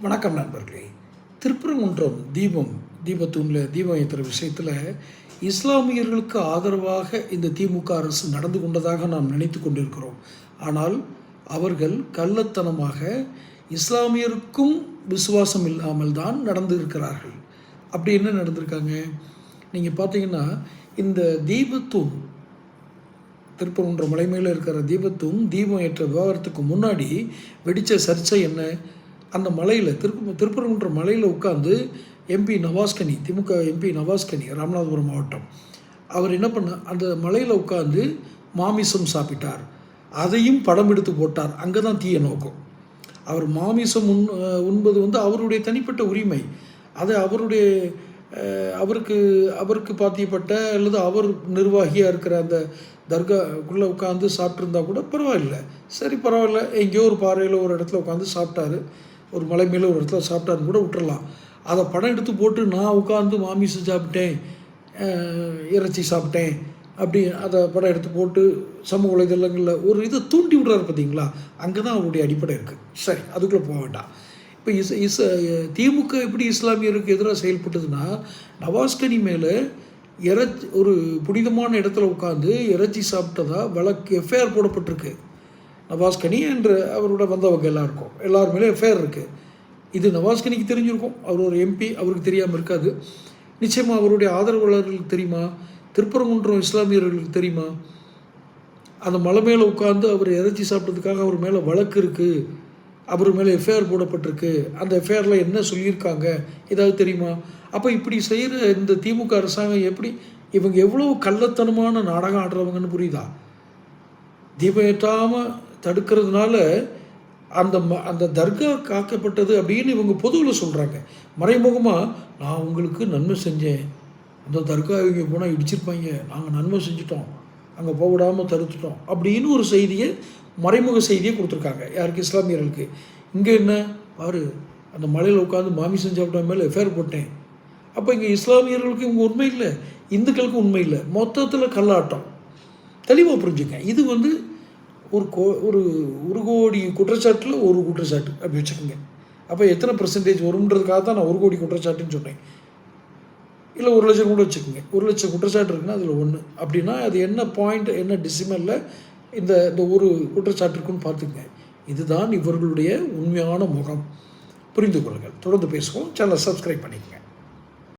வணக்கம் நண்பர்களே. திருப்பரங்குன்றம் தீபத்தூணில் தீபம் ஏற்றுற விஷயத்தில் இஸ்லாமியர்களுக்கு ஆதரவாக இந்த திமுக அரசு நடந்து கொண்டதாக நாம் நினைத்து கொண்டிருக்கிறோம். ஆனால் அவர்கள் கள்ளத்தனமாக இஸ்லாமியருக்கும் விசுவாசம் இல்லாமல் தான் நடந்திருக்கிறார்கள். அப்படி என்ன நடந்திருக்காங்க? நீங்கள் பார்த்தீங்கன்னா, இந்த தீபத்தூண் திருப்பரங்குன்றம் மலை மேலே இருக்கிற தீபத்தூண் தீபம் ஏற்ற விவகாரத்துக்கு முன்னாடி வெடித்த சர்ச்சை என்ன? அந்த மலையில் திருப்பரங்குன்றம் மலையில் உட்காந்து எம்பி நவாஸ்கனி, திமுக எம்பி நவாஸ்கனி, ராமநாதபுரம் மாவட்டம், அவர் என்ன அந்த மலையில் உட்காந்து மாமிசம் சாப்பிட்டார். அதையும் படம் எடுத்து போட்டார். அங்கே தான் தீய நோக்கம். அவர் மாமிசம் உண்பது அவருடைய தனிப்பட்ட உரிமை. அதை அவருக்கு பாத்தியப்பட்ட அல்லது அவர் நிர்வாகியாக இருக்கிற அந்த தர்காக்குள்ளே உட்காந்து சாப்பிட்ருந்தா கூட பரவாயில்லை. சரி, பரவாயில்ல, எங்கேயோ ஒரு பாறையில் ஒரு இடத்துல உட்காந்து சாப்பிட்டாரு, ஒரு மலை மேலே ஒரு இடத்துல சாப்பிட்டாருன்னு கூட விட்டுறலாம். அதை படம் எடுத்து போட்டு நான் உட்காந்து மாமிசம் சாப்பிட்டேன், இறைச்சி சாப்பிட்டேன், அப்படி அதை படம் எடுத்து போட்டு சமூக வலைதளங்களில் ஒரு இதை தூண்டி விடுறாரு பார்த்தீங்களா? அங்கே தான் அவருடைய அடிப்படை இருக்குது. சரி, அதுக்குள்ளே போக வேண்டாம். இப்போ திமுக எப்படி இஸ்லாமியருக்கு எதிராக செயல்பட்டதுன்னா, நவாஸ்கனி மேலே ஒரு புனிதமான இடத்துல உட்காந்து இறைச்சி சாப்பிட்டதா வழக்கு எஃப்ஐஆர் போடப்பட்டிருக்கு. நவாஸ்கனி என்று அவரோட வந்தவங்க எல்லார் மேலே எஃப்ஐஆர் இருக்குது. இது நவாஸ்கனிக்கு தெரிஞ்சிருக்கும். அவர் ஒரு எம்பி, அவருக்கு தெரியாமல் இருக்காது. நிச்சயமாக அவருடைய ஆதரவாளர்களுக்கு தெரியுமா? திருப்பரங்குன்றம் இஸ்லாமியர்களுக்கு தெரியுமா? அந்த மலை மேலே உட்காந்து அவர் இறைச்சி சாப்பிட்டதுக்காக அவர் மேலே வழக்கு இருக்குது, அவர் மேலே எஃப்ஐஆர் போடப்பட்டிருக்கு. அந்த எஃப்ஐஆரில் என்ன சொல்லியிருக்காங்க ஏதாவது தெரியுமா? அப்போ இப்படி செய்கிற இந்த திமுக அரசாங்கம் எப்படி, இவங்க எவ்வளோ கள்ளத்தனமான நாடகம் ஆடுறவங்கன்னு புரியுதா? தீபம் ஏற்றாமல் தடுக்கிறதுனால அந்த தர்கா காக்கப்பட்டது அப்படின்னு இவங்க பொதுவில் சொல்கிறாங்க. மறைமுகமாக நான் உங்களுக்கு நன்மை செஞ்சேன், அந்த தர்கா இவங்க போனால் இடிச்சிருப்பாங்க, நாங்கள் நன்மை செஞ்சிட்டோம், அங்கே போக விடாமல் தடுத்துட்டோம் அப்படின்னு ஒரு செய்தியை, மறைமுக செய்தியை கொடுத்துருக்காங்க. யாருக்கு? இஸ்லாமியர்களுக்கு. இங்கே என்ன பாரு, அந்த மலையில் உட்காந்து மாமிசம் சாப்பிட்ட மேலே எஃப்ஐஆர் போட்டேன். அப்போ இங்கே இஸ்லாமியர்களுக்கு இவங்க உண்மை இல்லை, இந்துக்களுக்கும் உண்மை இல்லை, மொத்தத்தில் கல்லாட்டம். தெளிவாக புரிஞ்சுங்க. இது ஒரு கோடி குற்றச்சாட்டில் ஒரு குற்றச்சாட்டு அப்படி வச்சுக்கோங்க. அப்போ எத்தனை % வரும்ன்றதுக்காக தான் நான் 1 கோடி குற்றச்சாட்டுன்னு சொன்னேன். இல்லை 1 லட்சம் கூட வச்சுக்கோங்க. 1 லட்சம் குற்றச்சாட்டு இருக்குன்னா அதில் 1 அப்படின்னா அது என்ன பாயிண்ட், என்ன டெசிமலில் இந்த ஒரு குற்றச்சாட்டு இருக்குன்னு பார்த்துக்கங்க. இதுதான் இவர்களுடைய உண்மையான முகம். புரிந்து கொள்ளுங்கள். தொடர்ந்து பேசுவோம். சேனலை சப்ஸ்கிரைப் பண்ணிக்கங்க.